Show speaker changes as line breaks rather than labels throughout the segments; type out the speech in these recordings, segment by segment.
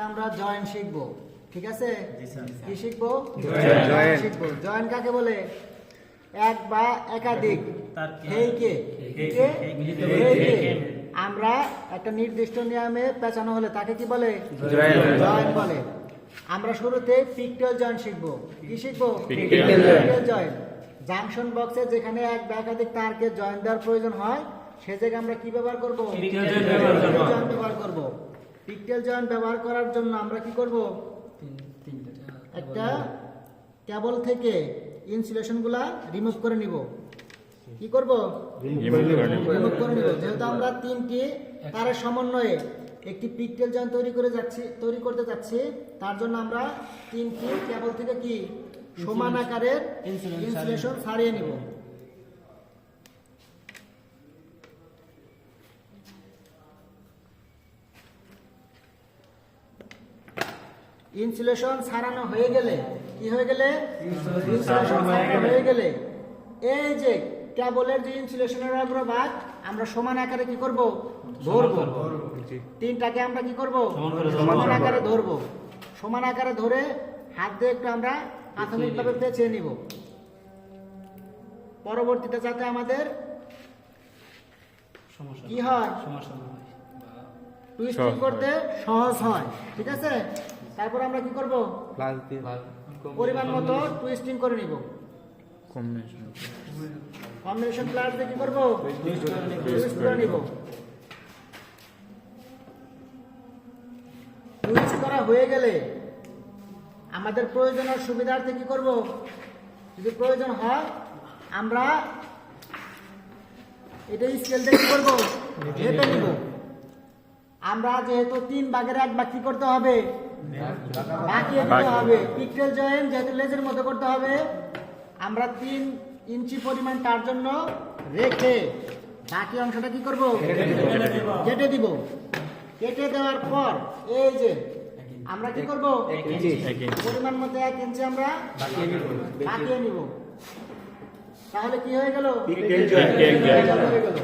আমরা জয়েন শিখব, ঠিক আছে? কি শিখবো?
জয়েন
শিখবো। জয়েন কাকে বলে? এক বা একাধিক আমরা একটা নির্দিষ্ট নিয়মে পেঁচানো হলে তাকে কি বলে? জয়েন বলে। আমরা শুরুতে পিকটোরিয়াল জয়েন শিখবো। কি শিখবো? পিকটোরিয়াল জয়েন। জাংশন বক্সে যেখানে এক বা একাধিক তারকে জয়েন দেওয়ার প্রয়োজন হয় সে জায়গায় আমরা কি ব্যবহার করব? পিকটোরিয়াল জয়েন ব্যবহার করব। পিকটোরিয়াল জয়েন ব্যবহার করার জন্য আমরা কি করব? একটা কেবল থেকে ইনসুলেশনগুলা রিমুভ করে নিব। কি করব? রিমুভ করে নিব। যেহেতু আমরা তিনটি তারের সমন্বয়ে একটি পিকটোরিয়াল জয়েন তৈরি করতে যাচ্ছি, তার জন্য আমরা তিনটি কেবল থেকে কি সমান আকারের ইনসুলেশন ছাড়িয়ে নিব। ইনসুলেশন ছাড়ানো হয়ে গেলে কি হয়ে গেলে? ইনসুলেশন ছাড়ানো হয়ে গেলে এই যে কেবলের যে ইনসুলেশনের অগ্রভাগ আমরা সমান আকারে কি করব? ধরব। তিনটাকে আমরা কি করব? সমান আকারে ধরব। সমান আকারে ধরে হাত দিয়ে একটু আমরা প্রাথমিকভাবে পেঁচিয়ে নিব, পরবর্তীতে যাতে আমাদের কি হয়, টুইস্টিং করতে সহজ হয়। ঠিক আছে? তারপর আমরা কি করব? পরিমাণ মতো টুইস্টিং করে নিব। কম্বিনেশন প্লাস দিয়ে কি করব? টুইস্ট করে নিব। টুইস্ট করা হয়ে গেলে আমাদের প্রয়োজনের সুবিধার্থে কি করব? যদি প্রয়োজন হয় আমরা এটা স্কেল দিয়ে কি করব? মেপে নিব। আমরা যেহেতু 3 ভাগের 1 ভাগ কি করতে হবে? বাকিয়ে দিতে হবে। পিকটোরিয়াল জয়েন যেহেতু লেজের মতো করতে হবে, আমরা 3 ইঞ্চি পরিমাণ তার জন্য রেখে বাকি অংশটা কি করব? কেটে দিব। কেটে দেওয়ার পর এই যে আমরা কি করব? পরিমাণ মতো 1 ইঞ্চি আমরা বাকিয়ে নিব। তাহলে কি হয়ে গেল? হয়ে গেল।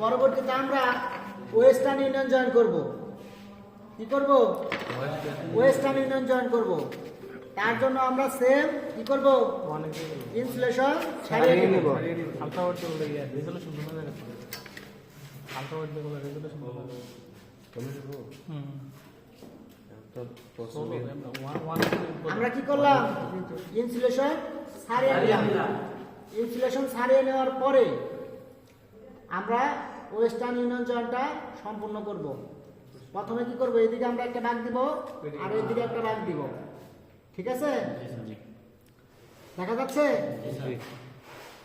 পরবর্তীতে আমরা ওয়েস্টার্ন ইউনিয়ন জয়েন করব। কি করব? ওয়েস্টার্ন ইউনিয়ন জয়েন করব। তার জন্য আমরা সেম কি করব? ইনসুলেশন ছাড়িয়ে নিব। আমরা কি করলাম? ইনসুলেশন ছাড়িয়ে নিলাম। ইনসুলেশন ছাড়িয়ে নেওয়ার পরে আমরা ওয়েস্টার্ন ইউনিয়ন জয়েন্টটা সম্পূর্ণ করব। প্রথমে কি করব? এদিকে আমরা একটা ভাগ দিব আর এদিকে একটা ভাগ দিব। ঠিক আছে? দেখা যাচ্ছে?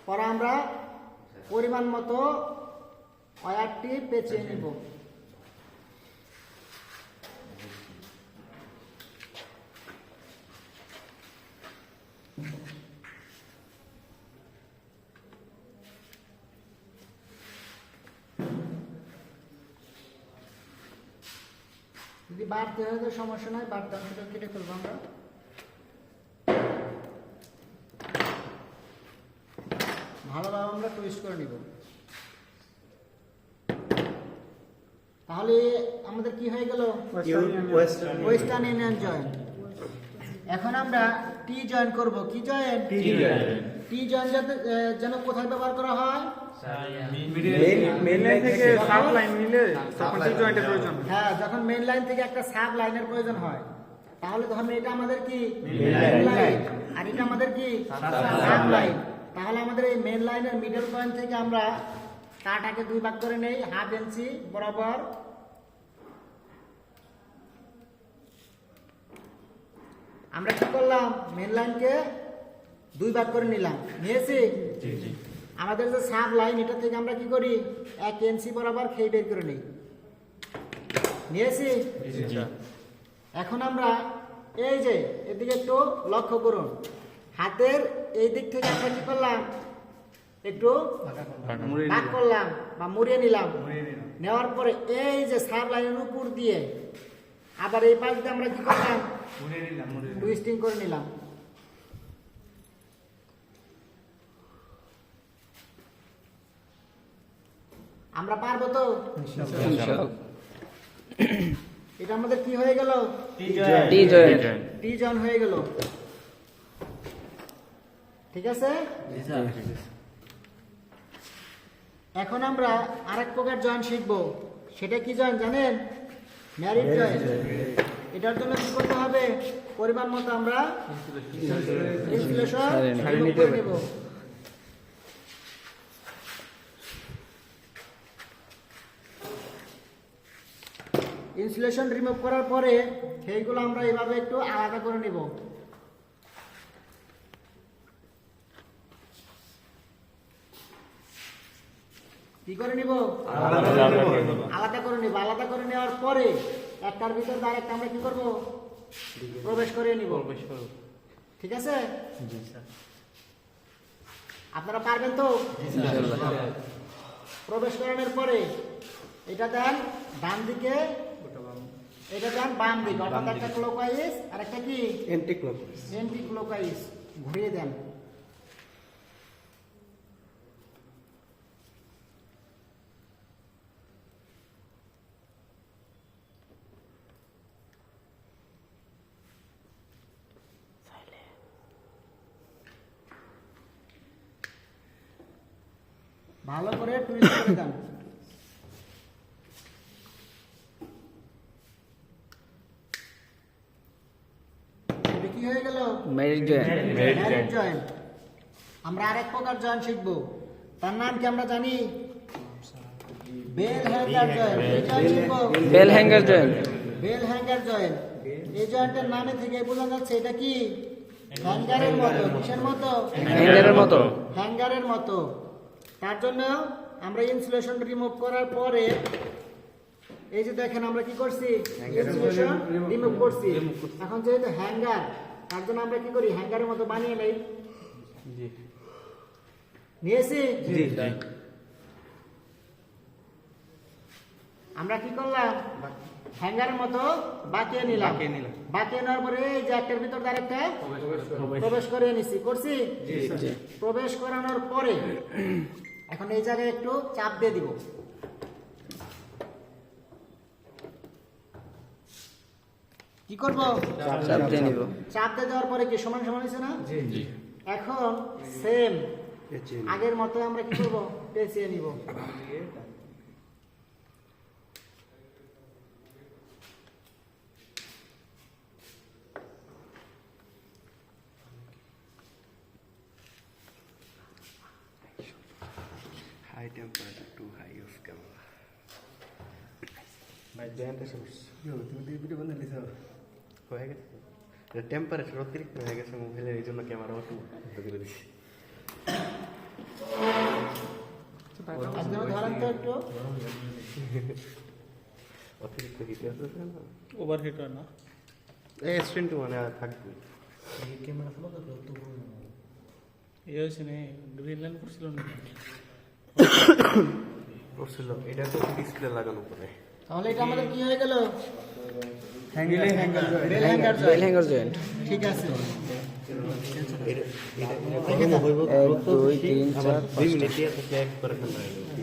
পরে আমরা পরিমাণ মতো ওয়্যারটি পেঁচিয়ে নিব। যদি বাড়তে হয় তো সমস্যা নয়, বাড়তে অংশটা কেটে ফেলবো আমরা। ভালোভাবে আমরা টুইস্ট করে নিব। তাহলে আমাদের কি হয়ে গেল? Western union join. এখন আমরা টি জয়েন করব। কি জয়েন? টি জয়েন যেন কোথায় ব্যবহার করা হয়?
মেইন লাইন থেকে সাব লাইন নিলে তখন টি জয়েন্টের প্রয়োজন।
হ্যাঁ, যখন মেইন লাইন থেকে একটা সাব লাইনের প্রয়োজন হয়, তাহলে ধরুন এটা আমাদের কি মেইন লাইন আর এটা আমাদের কি সাব লাইন। তাহলে আমাদের এই মেইন লাইনের মিডল পয়েন্ট থেকে আমরা কাটাকে 2 ভাগ করে নেই, 1/2 ইঞ্চি বরাবর। আমরা কি করলাম? মেইন লাইনকে 2 ভাগ করে নিলাম। নিয়েছি? আমাদের যে সাব লাইন এটা থেকে আমরা কি করি? 1 ইঞ্চি বরাবর খেয়ে বের করে নিই। নিয়েছি? এখন আমরা এই যে এদিকে একটু লক্ষ্য করুন, হাতের এই দিক থেকে আমরা কি করলাম? একটু ভাগ করলাম বা মুড়িয়ে নিলাম। নেওয়ার পরে এই যে সাব লাইনের উপর দিয়ে আবার এই পাশ দিয়ে আমরা কি করলাম? টুইস্টিং করে নিলাম। আমরা পারবো তো? এটা আমাদের কি হয়ে গেল?
টি জয়েন্ট।
টি জয়েন্ট হয়ে গেল। ঠিক আছে? এখন আমরা আরেক প্রকার জয়েন্ট শিখব। সেটা কি জয়েন্ট জানেন? Married joint. এটার জন্য কি করতে হবে? পরিমাণ মতো আমরা ইনসুলেশন রিমুভ করে নেব। ইনসুলেশন রিমুভ করার পরে সেইগুলো আমরা এভাবে একটু আলাদা করে নেব। কি করে নিব? আলাদা করে নিব। আলাদা করে নেওয়ার পরে একটার ভিতর ডাইরেক্ট আমরা কি করব? প্রবেশ করে নিব। ঠিক আছে? আপনারা পারবেন তো? প্রবেশ করানোর পরে এটা দেন ডান দিকে, এটা দেন বাম দিকে, অর্থাৎ একটা ক্লকওয়াইজ আর একটা কি
এন্টি ক্লকওয়াইজ।
এন্টি ক্লকওয়াইজ ঘুরিয়ে দেন। ভালো করে টুইস্ট করে দেন। এটা কি হয়ে গেল?
Married joint.
Married joint. আমরা আরেক প্রকার জয়েন্ট শিখব। তার নাম কি আমরা জানি? Bell hanger joint. এই জয়েন্ট শিখব।
Bell hanger joint.
Bell hanger joint. এই জয়েন্টের নামে থেকে বোঝা যাচ্ছে এটা কি হ্যাঙ্গারের মতো। কিসের মতো?
হ্যাঙ্গারের মতো।
হ্যাঙ্গারের মতো। তার জন্য আমরা ইনসুলেশন রিমুভ করার পরে এই যে দেখেন আমরা কি করছি? ইনসুলেশন রিমুভ করছি। এখন যেহেতু হ্যাঙ্গার, তার জন্য আমরা কি করি? হ্যাঙ্গারের মতো বানিয়ে নেই। নিয়েছি? আমরা কি করলাম? হ্যাঙ্গারের মতো বাঁকিয়ে নিলাম। বাঁকিয়ে নেওয়ার পরে এই যে একটার ভিতর আরেকটা প্রবেশ করে নিছি। করছি? প্রবেশ করানোর পরে এখন এই জায়গায় একটু চাপ দিয়ে দিব। কি করব?
চাপ দিয়ে নিব।
চাপ দিয়ে দেওয়ার পরে কি সমান সমান হয়েছে না? এখন সেম আগের মতো আমরা কি করব? পেঁচিয়ে নিব।
High temperature, too high of camera. My giant is হয়ে গেছে। টেম্পারেচার অতিরিক্ত হয়ে গেছে মোবাইলের, এই জন্য ক্যামেরা একটু করে দিচ্ছি।
একদম ধরেন তো একটু।
অতিরিক্ত হিট আছে না,
ওভার হিট হয় না।
এই স্ক্রিন টু মানে থাকবে।
ইয়ে হয়েছে না, গ্রিন লাইন করছিল না।
করছিল, এটা তো ডিসপ্লে লাগানো পরে।
তাহলে এটা আমাদের কি হয়ে গেল?
Hanger
bell hanger
bell
joint.
Hanger joint.
ঠিক আছে।
1 2 3 4
2 মিনিট দিয়ে একবারে ঠান্ডা হয়ে যাবে।